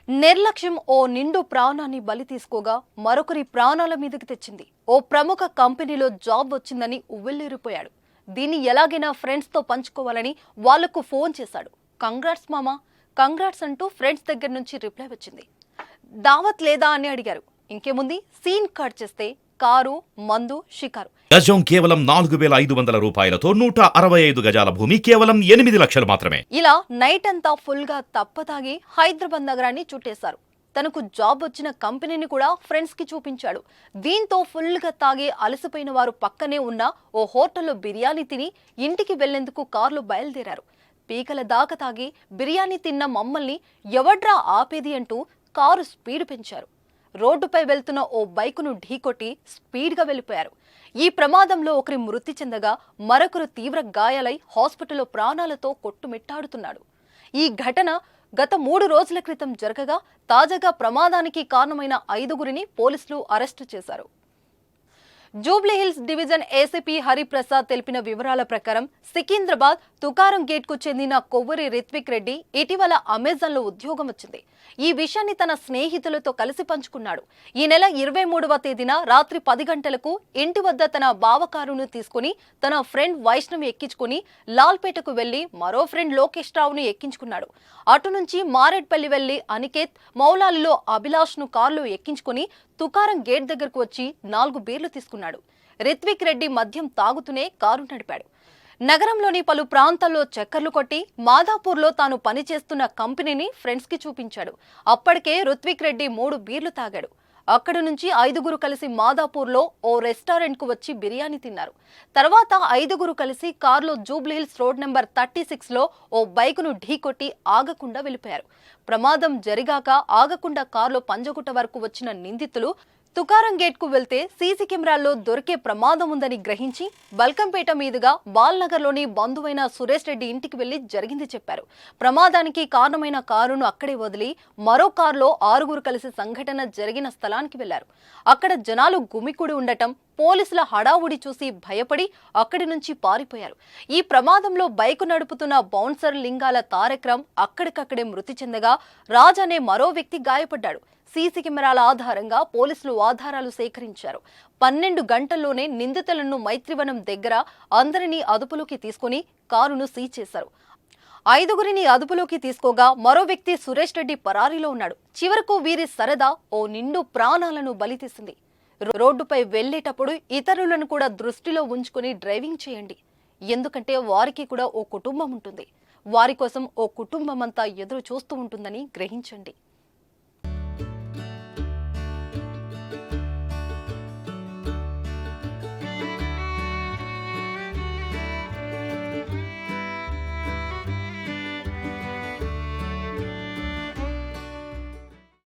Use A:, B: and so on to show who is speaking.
A: నిర్లక్ష్యం ఓ నిండు ప్రాణాన్ని బలి తీసుకోగా మరొకరి ప్రాణాల మీదకి తెచ్చింది. ఓ ప్రముఖ కంపెనీలో జాబ్ వచ్చిందని ఉవ్విళ్లూరిపోయాడు. దీన్ని ఎలాగైనా ఫ్రెండ్స్ తో పంచుకోవాలని వాళ్లకు ఫోన్ చేశాడు. కంగ్రాట్స్ మామా, కంగ్రాట్స్ అంటూ ఫ్రెండ్స్ దగ్గర నుంచి రిప్లై వచ్చింది. దావత్ లేదా అని అడిగారు. ఇంకేముంది, సీన్ కట్ చేస్తే కారు, మందు, షికారు.
B: గజం కేవలం 4,500 రూపాయలతో 165 గజాల భూమి కేవలం 8 లక్షలు మాత్రమే.
A: ఇలా నైట్ అంతా ఫుల్ గా తప్పతాగి హైదరాబాద్ నగరాన్ని చుట్టేశారు. తనకు జాబ్ వచ్చిన కంపెనీని కూడా ఫ్రెండ్స్ కి చూపించాడు. దీంతో ఫుల్ గా తాగి అలసిపోయిన వారు పక్కనే ఉన్న ఓ హోటల్లో బిర్యానీ తిని ఇంటికి వెళ్లేందుకు కారులో బయలుదేరారు. పీకల దాకా తాగి బిర్యానీ తిన్న మమ్మల్ని ఎవడ్రా ఆపేది అంటూ కారు స్పీడ్ పెంచారు. రోడ్డుపై వెళ్తున్న ఓ బైకును ఢీకొట్టి స్పీడ్గా వెళ్లిపోయారు. ఈ ప్రమాదంలో ఒకరి మృతి చెందగా మరొకరు తీవ్ర గాయాలై హాస్పిటల్లో ప్రాణాలతో కొట్టుమిట్టాడుతున్నాడు. ఈ ఘటన గత 3 రోజుల క్రితం జరగగా తాజాగా ప్రమాదానికి కారణమైన 5గురిని పోలీసులు అరెస్టు చేశారు. జూబ్లీహిల్స్ డివిజన్ ఏసీపీ హరిప్రసాద్ తెలిపిన వివరాల ప్రకారం సికింద్రాబాద్ తుకారం గేట్ కు చెందిన కొవ్వూరి రిత్విక్ రెడ్డి ఇటీవల అమెజాన్ లో ఉద్యోగం వచ్చింది. ఈ విషయాన్ని తన స్నేహితులతో కలిసి పంచుకున్నాడు. ఈ నెల 23వ తేదీన రాత్రి 10 గంటలకు ఇంటి వద్ద తన బావకారును తీసుకుని తన ఫ్రెండ్ వైష్ణవి ఎక్కించుకుని లాల్పేటకు వెళ్లి మరో ఫ్రెండ్ లోకేష్ రావును ఎక్కించుకున్నాడు. అటు నుంచి మారేడ్పల్లి వెళ్లి అనికేత్, మౌలాలిలో అభిలాష్ ను కారులో ఎక్కించుకుని తుకారం గేట్ దగ్గరకు వచ్చి 4 బీర్లు తీసుకున్నాడు. రిత్విక్ రెడ్డి మద్యం తాగుతూనే కారు నడిపాడు. నగరంలోని పలు ప్రాంతాల్లో చక్కర్లు కొట్టి మాదాపూర్లో తాను పనిచేస్తున్న కంపెనీని ఫ్రెండ్స్ కి చూపించాడు. అప్పటికే రిత్విక్ రెడ్డి 3 బీర్లు తాగాడు. అక్కడి నుంచి 5గురు కలిసి మాదాపూర్లో ఓ రెస్టారెంట్ కు వచ్చి బిర్యానీ తిన్నారు. తర్వాత 5గురు కలిసి కారులో జూబ్లీహిల్స్ రోడ్ నెంబర్ 36లో ఓ బైకును ఢీకొట్టి ఆగకుండా వెళ్లిపోయారు. ప్రమాదం జరిగాక ఆగకుండా కారులో పంజగుట్ట వరకు వచ్చిన నిందితులు తుకారం గేట్ కు వెళ్తే సీసీ కెమెరాల్లో దొరికే ప్రమాదం ఉందని గ్రహించి బల్కంపేట మీదుగా బాల్నగర్లోని బంధువైన సురేష్ రెడ్డి ఇంటికి వెళ్లి జరిగింది చెప్పారు. ప్రమాదానికి కారణమైన కారును అక్కడే వదిలి మరో కారులో 6గురు కలిసి సంఘటన జరిగిన స్థలానికి వెళ్లారు. అక్కడ జనాలు గుమికూడి ఉండటం, పోలీసుల హడావుడి చూసి భయపడి అక్కడి నుంచి పారిపోయారు. ఈ ప్రమాదంలో బైకు నడుపుతున్న బౌన్సర్ లింగాల తారక్రామ్ అక్కడికక్కడే మృతి చెందగా రాజ్ అనే మరో వ్యక్తి గాయపడ్డాడు. సీసీ కెమెరాల ఆధారంగా పోలీసులు ఆధారాలు సేకరించారు. 12 గంటల్లోనే నిందితులను మైత్రివనం దగ్గర అందరినీ అదుపులోకి తీసుకుని కారును సీజ్ చేశారు. 5గురిని అదుపులోకి తీసుకోగా మరో వ్యక్తి సురేష్ రెడ్డి పరారీలో ఉన్నాడు. చివరకు వీరి సరదా ఓ నిండు ప్రాణాలను బలితీసింది. రోడ్డుపై వెళ్లేటప్పుడు ఇతరులను కూడా దృష్టిలో ఉంచుకుని డ్రైవింగ్ చేయండి. ఎందుకంటే వారికి కూడా ఓ కుటుంబం ఉంటుంది. వారి కోసం ఓ కుటుంబం అంతా ఎదురు చూస్తూ ఉంటుందని గ్రహించండి.